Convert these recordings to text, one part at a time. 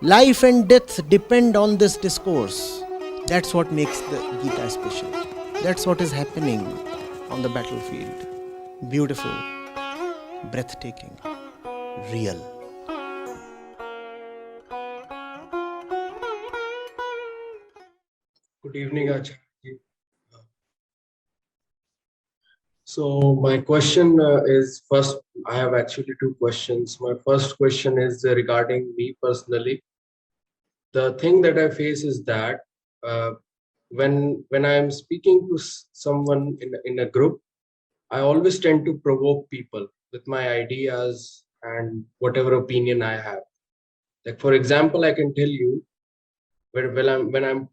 Life and death depend on this discourse. That's what makes the Gita special. That's what is happening on the battlefield. Beautiful, breathtaking, real. Good evening, Acharya. So my question is first, I have actually two questions. My first question is regarding me personally. The thing that I face is that uh, when I am speaking to someone in a group, I always tend to provoke people with my ideas and whatever opinion I have. Like for example, I can tell you when I'm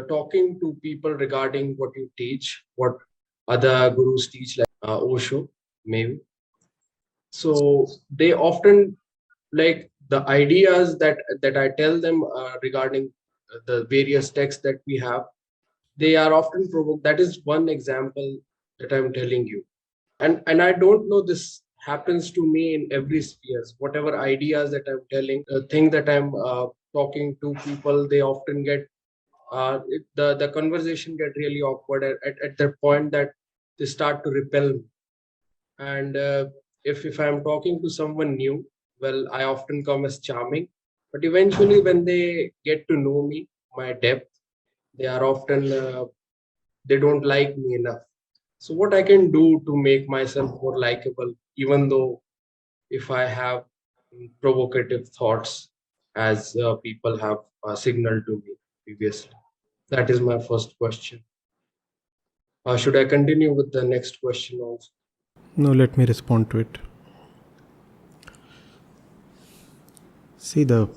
talking to people regarding what you teach, what other gurus teach, like Osho, maybe. So they often like the ideas that I tell them regarding the various texts that we have. They are often provoked. That is one example that I'm telling you, and I don't know, this happens to me in every spheres. Whatever ideas that I'm telling, the thing that I'm talking to people, they often get the conversation get really awkward at the point that they start to repel me. And if I'm talking to someone new, well, I often come as charming, but eventually when they get to know me, my depth, they are often they don't like me enough. So what I can do to make myself more likable, even though if I have provocative thoughts, as people have signaled to me previously? That is my first question. Should I continue with the next question also? No, let me respond to it. See, the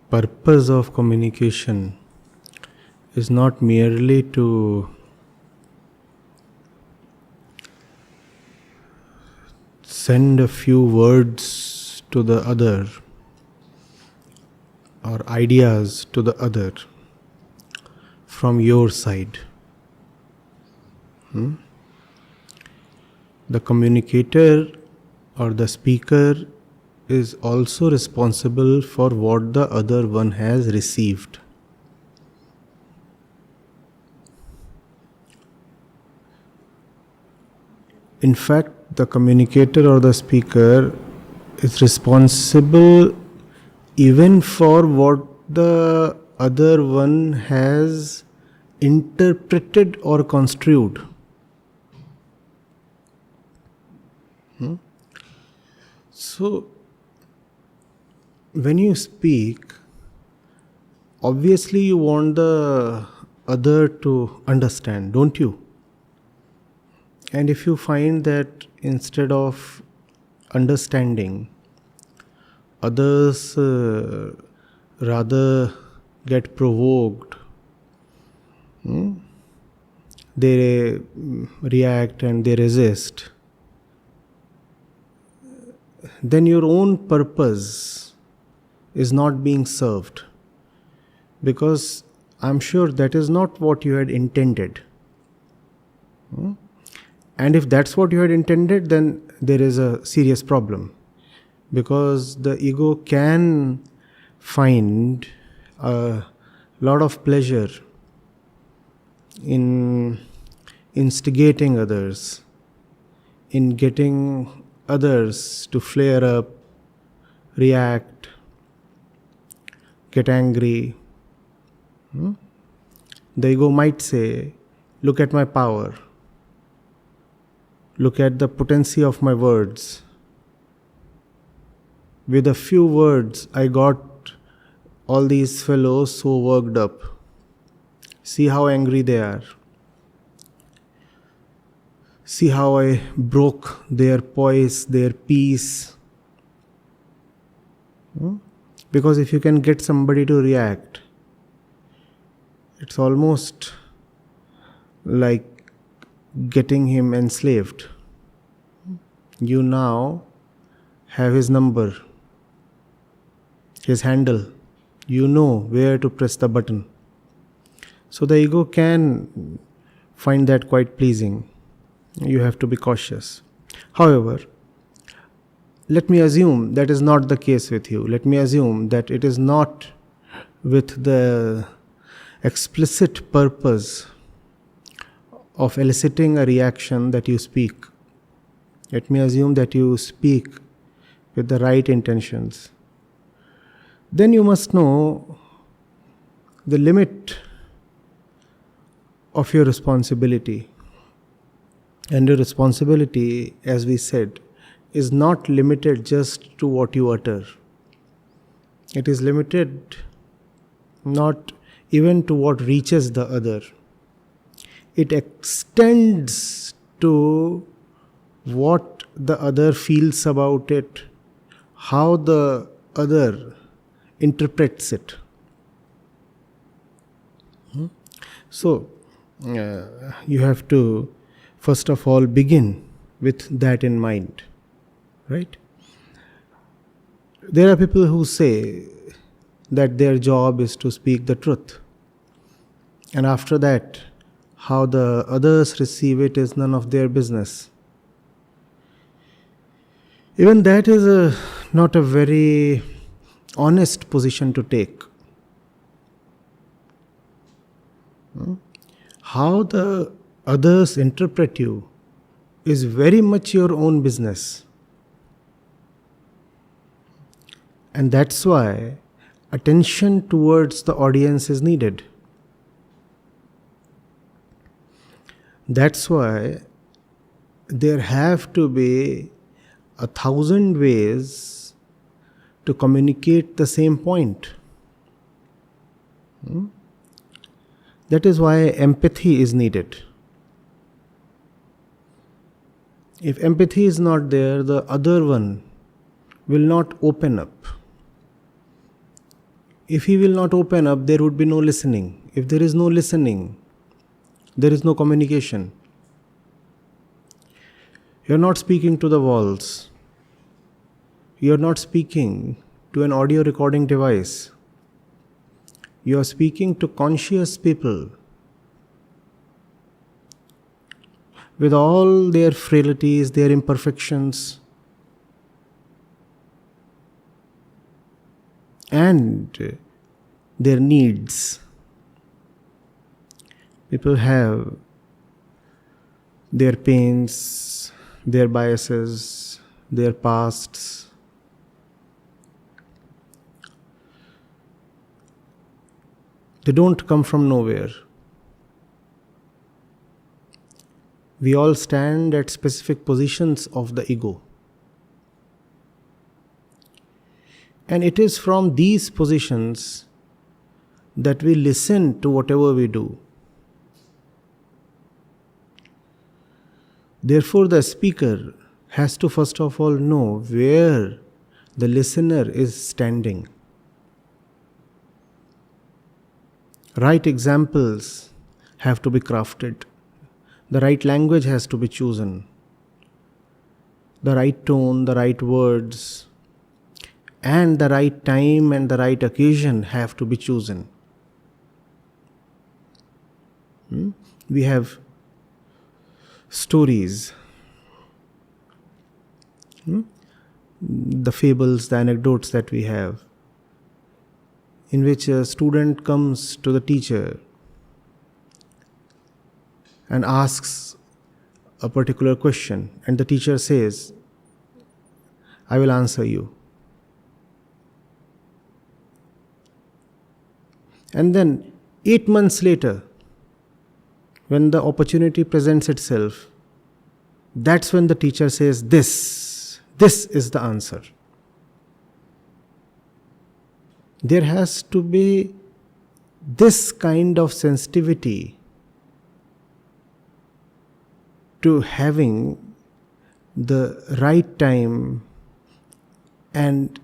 purpose of communication is not merely to send a few words to the other or ideas to the other from your side. The communicator or the speaker is also responsible for what the other one has received. In fact, the communicator or the speaker is responsible even for what the other one has interpreted or construed. So, when you speak, obviously you want the other to understand, don't you? And if you find that instead of understanding, others rather get provoked, they react and they resist, then your own purpose is not being served, because I'm sure that is not what you had intended. And if that's what you had intended, then there is a serious problem, because the ego can find a lot of pleasure in instigating others, in getting others to flare up, react, get angry. The ego might say, look at my power, look at the potency of my words. With a few words, I got all these fellows so worked up. See how angry they are. See how I broke their poise, their peace. Because if you can get somebody to react, it's almost like getting him enslaved. You now have his number, his handle. You know where to press the button. So the ego can find that quite pleasing. You have to be cautious. However, let me assume that is not the case with you. Let me assume that it is not with the explicit purpose of eliciting a reaction that you speak. Let me assume that you speak with the right intentions. Then you must know the limit of your responsibility. And your responsibility, as we said, is not limited just to what you utter. It is limited not even to what reaches the other. It extends to what the other feels about it, how the other interprets it. So, you have to first of all begin with that in mind, right? There are people who say that their job is to speak the truth, and after that, how the others receive it is none of their business. Even that is not a very honest position to take. How the others interpret you is very much your own business. And that's why attention towards the audience is needed. That's why there have to be 1,000 ways to communicate the same point. That is why empathy is needed. If empathy is not there, the other one will not open up. If he will not open up, there would be no listening. If there is no listening, there is no communication. You are not speaking to the walls. You are not speaking to an audio recording device. You are speaking to conscious people with all their frailties, their imperfections, and their needs. People have their pains, their biases, their pasts. They don't come from nowhere. We all stand at specific positions of the ego. And it is from these positions that we listen to whatever we do. Therefore, the speaker has to first of all know where the listener is standing. Right examples have to be crafted. The right language has to be chosen. The right tone, the right words, and the right time and the right occasion have to be chosen. We have stories, the fables, the anecdotes that we have, in which a student comes to the teacher and asks a particular question, and the teacher says, "I will answer you." And then 8 months later, when the opportunity presents itself, that's when the teacher says, this is the answer. There has to be this kind of sensitivity to having the right time and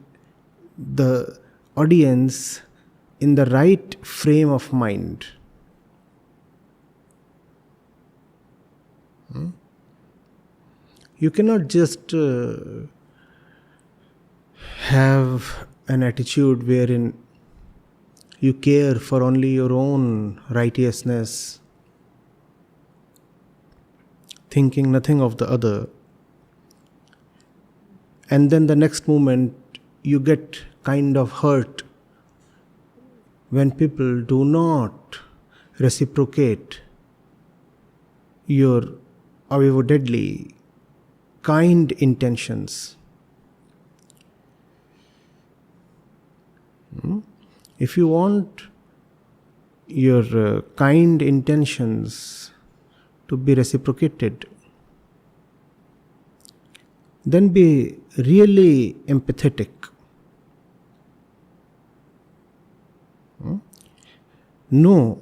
the audience in the right frame of mind. You cannot just have an attitude wherein you care for only your own righteousness, thinking nothing of the other, and then the next moment you get kind of hurt when people do not reciprocate your avivotedly kind intentions. If you want your kind intentions to be reciprocated, then be really empathetic. Know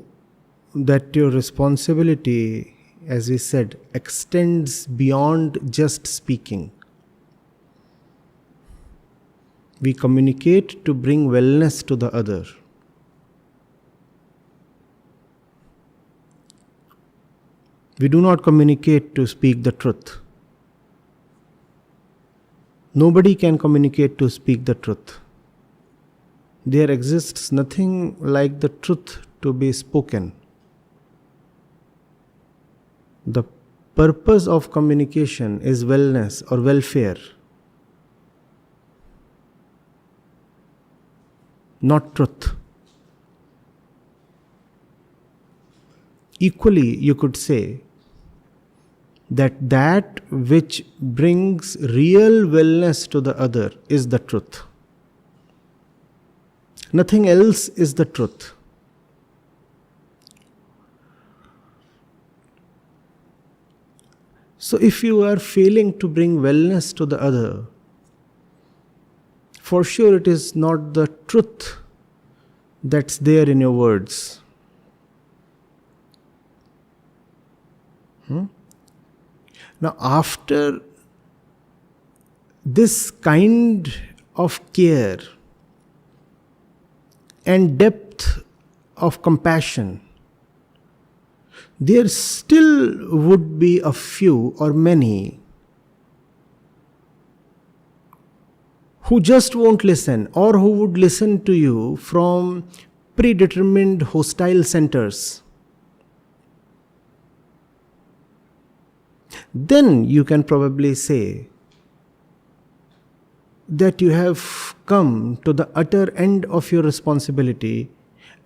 that your responsibility, as we said, extends beyond just speaking. We communicate to bring wellness to the other. We do not communicate to speak the truth. Nobody can communicate to speak the truth. There exists nothing like the truth to be spoken. The purpose of communication is wellness or welfare, not truth. Equally, you could say that which brings real wellness to the other is the truth. Nothing else is the truth. So if you are failing to bring wellness to the other, for sure it is not the truth that's there in your words. Now, after this kind of care and depth of compassion, there still would be a few or many who just won't listen, or who would listen to you from predetermined hostile centers. Then you can probably say that you have come to the utter end of your responsibility,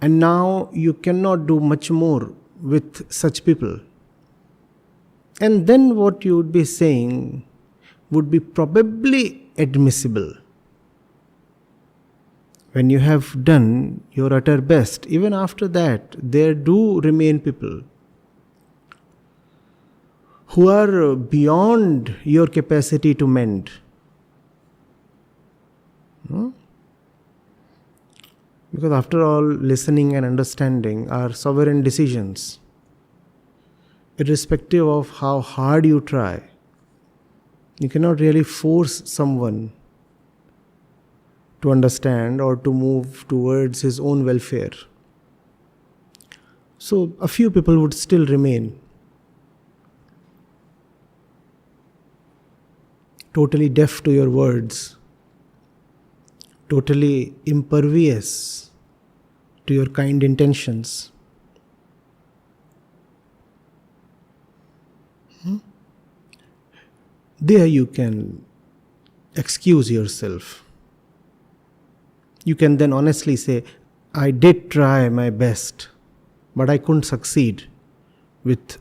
and now you cannot do much more with such people. And then what you would be saying would be probably admissible. When you have done your utter best, even after that, there do remain people who are beyond your capacity to mend. Because after all, listening and understanding are sovereign decisions. Irrespective of how hard you try, you cannot really force someone to understand or to move towards his own welfare. So a few people would still remain totally deaf to your words, totally impervious to your kind intentions. There you can excuse yourself. You can then honestly say, I did try my best, but I couldn't succeed with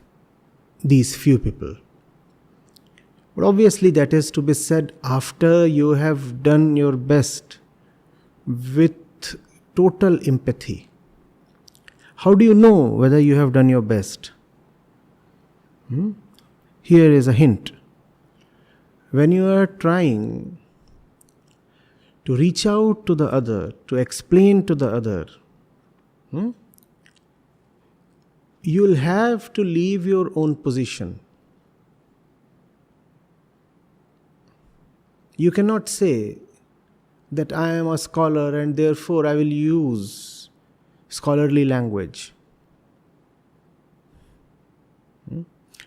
these few people. But obviously that is to be said after you have done your best with total empathy. How do you know whether you have done your best? Here is a hint. When you are trying to reach out to the other, to explain to the other, you will have to leave your own position. You cannot say that I am a scholar and therefore I will use scholarly language.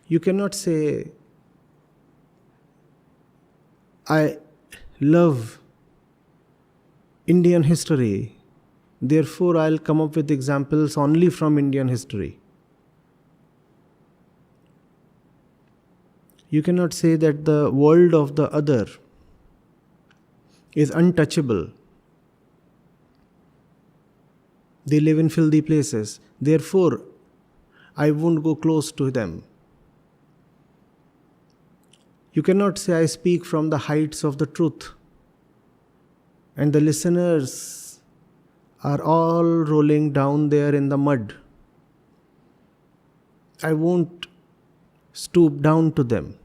You cannot say, I love Indian history, therefore I'll come up with examples only from Indian history. You cannot say that the world of the other is untouchable. They live in filthy places. Therefore, I won't go close to them. You cannot say, I speak from the heights of the truth, and the listeners are all rolling down there in the mud. I won't stoop down to them.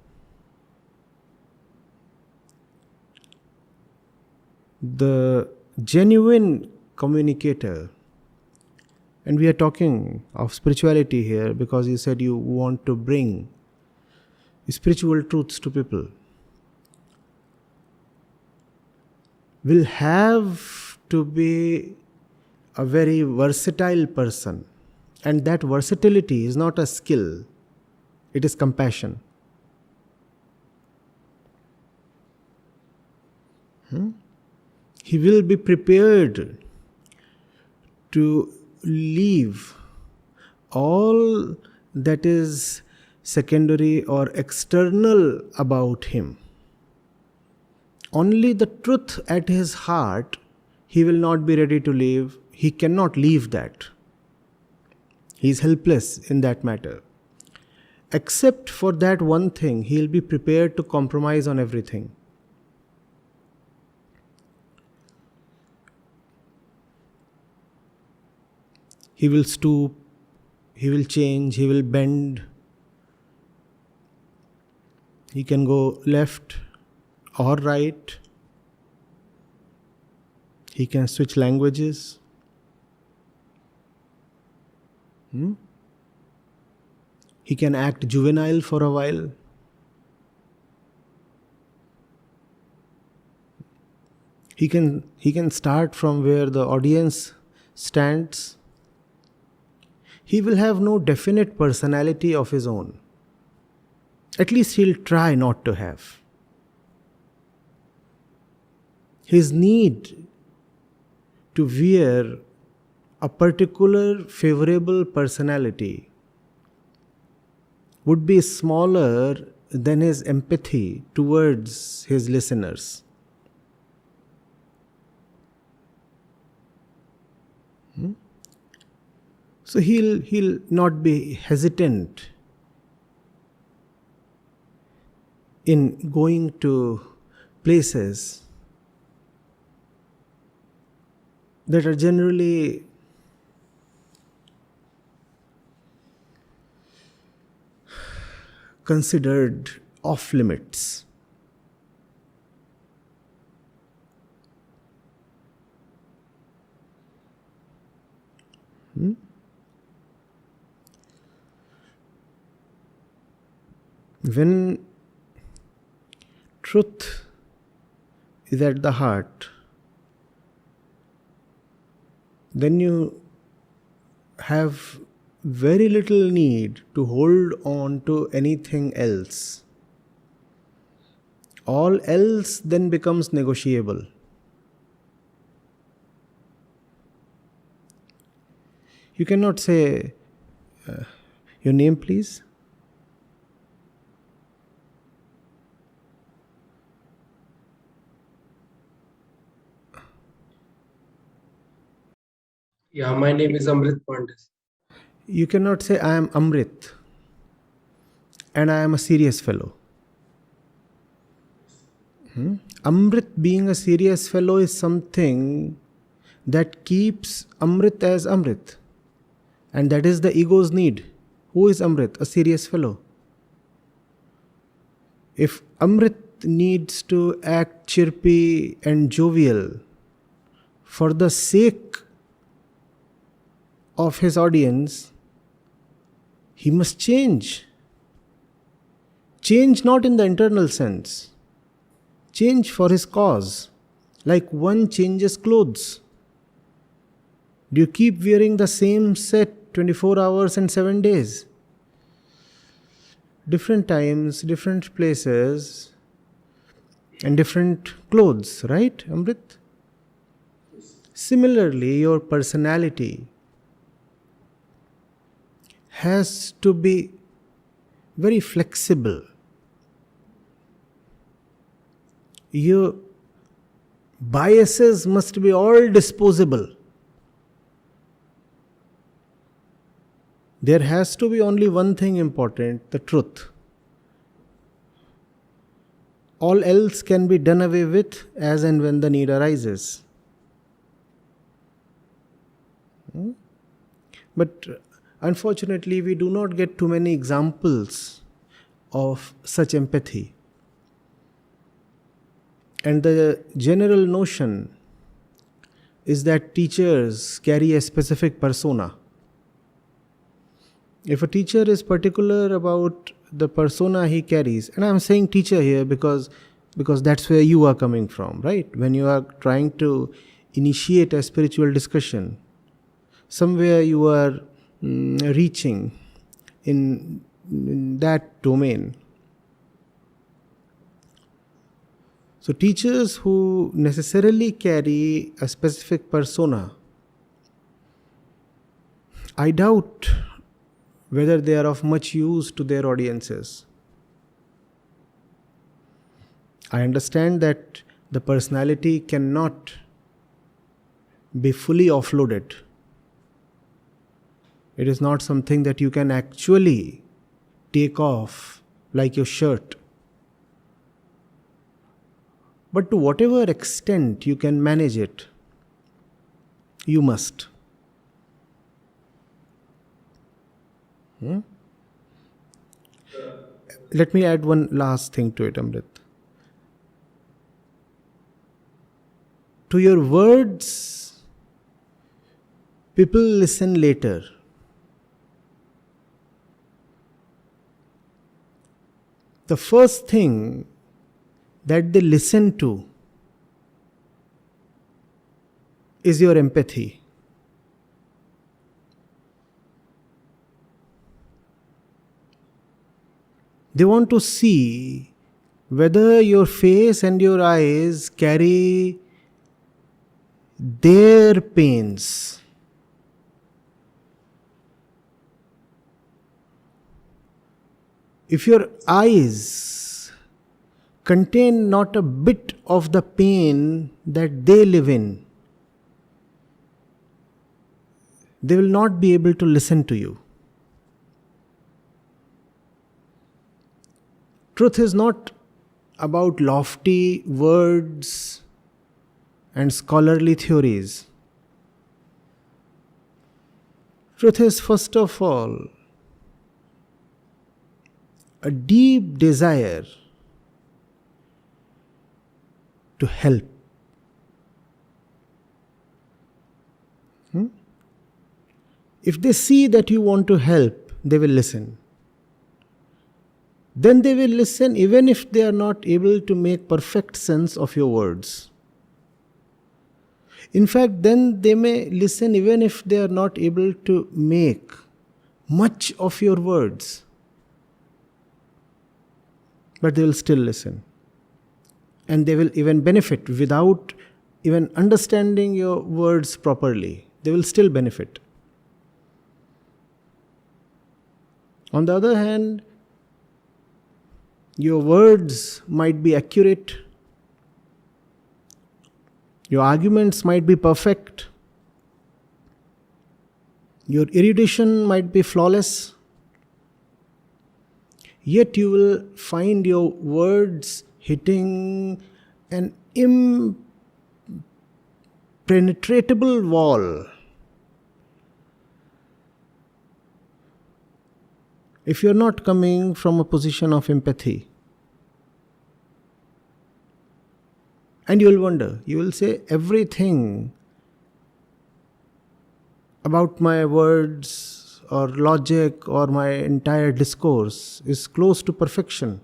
The genuine communicator, and we are talking of spirituality here because you said you want to bring spiritual truths to people, will have to be a very versatile person. And that versatility is not a skill, it is compassion. He will be prepared to leave all that is secondary or external about him. Only the truth at his heart, he will not be ready to leave. He cannot leave that. He is helpless in that matter. Except for that one thing, he will be prepared to compromise on everything. He will stoop, he will change, he will bend. He can go left or right. He can switch languages. He can act juvenile for a while. He can start from where the audience stands. He will have no definite personality of his own. At least he'll try not to have. His need to wear a particular favorable personality would be smaller than his empathy towards his listeners. So he'll not be hesitant in going to places that are generally considered off limits. When truth is at the heart, then you have very little need to hold on to anything else. All else then becomes negotiable. You cannot say, your name please? Yeah, my name is Amrit Pandit. You cannot say, I am Amrit and I am a serious fellow. Amrit being a serious fellow is something that keeps Amrit as Amrit. And that is the ego's need. Who is Amrit? A serious fellow. If Amrit needs to act chirpy and jovial for the sake of his audience, he must change. Change not in the internal sense. Change for his cause. Like one changes clothes. Do you keep wearing the same set 24 hours and 7 days? Different times, different places, and different clothes, right, Amrit? Similarly, your personality has to be very flexible. Biases must be all disposable. There has to be only one thing important, the truth. All else can be done away with as and when the need arises. But unfortunately, we do not get too many examples of such empathy. And the general notion is that teachers carry a specific persona. If a teacher is particular about the persona he carries, and I'm saying teacher here because that's where you are coming from, right? When you are trying to initiate a spiritual discussion, somewhere you are reaching in that domain. So teachers who necessarily carry a specific persona, I doubt whether they are of much use to their audiences. I understand that the personality cannot be fully offloaded. It is not something that you can actually take off like your shirt. But to whatever extent you can manage it, you must. Let me add one last thing to it, Amrit. To your words, people listen later. The first thing that they listen to is your empathy. They want to see whether your face and your eyes carry their pains. If your eyes contain not a bit of the pain that they live in, they will not be able to listen to you. Truth is not about lofty words and scholarly theories. Truth is, first of all, a deep desire to help. If they see that you want to help, they will listen. Then they will listen even if they are not able to make perfect sense of your words. In fact, then they may listen even if they are not able to make much of your words. But they will still listen. And they will even benefit without even understanding your words properly. They will still benefit. On the other hand, your words might be accurate, your arguments might be perfect, your erudition might be flawless, yet you will find your words hitting an impenetrable wall. If you're not coming from a position of empathy. And you will wonder, you will say everything about my words or logic or my entire discourse is close to perfection.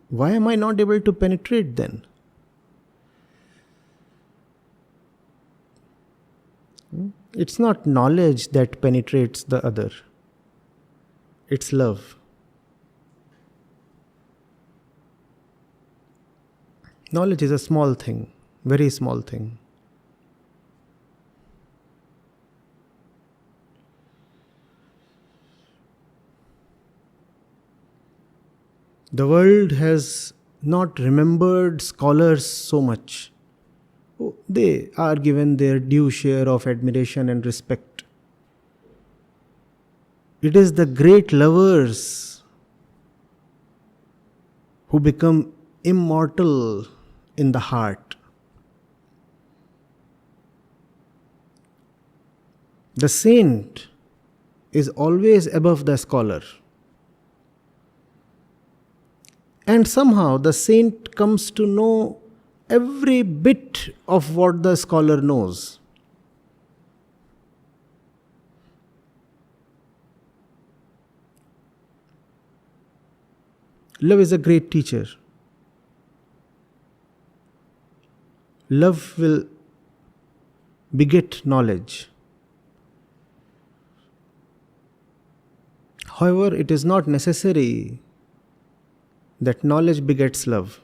Why am I not able to penetrate then? It's not knowledge that penetrates the other. It's love. Knowledge is a small thing, very small thing. The world has not remembered scholars so much. Oh, they are given their due share of admiration and respect. It is the great lovers who become immortal in the heart. The saint is always above the scholar. And somehow the saint comes to know every bit of what the scholar knows. Love is a great teacher. Love will beget knowledge. However, it is not necessary that knowledge begets love.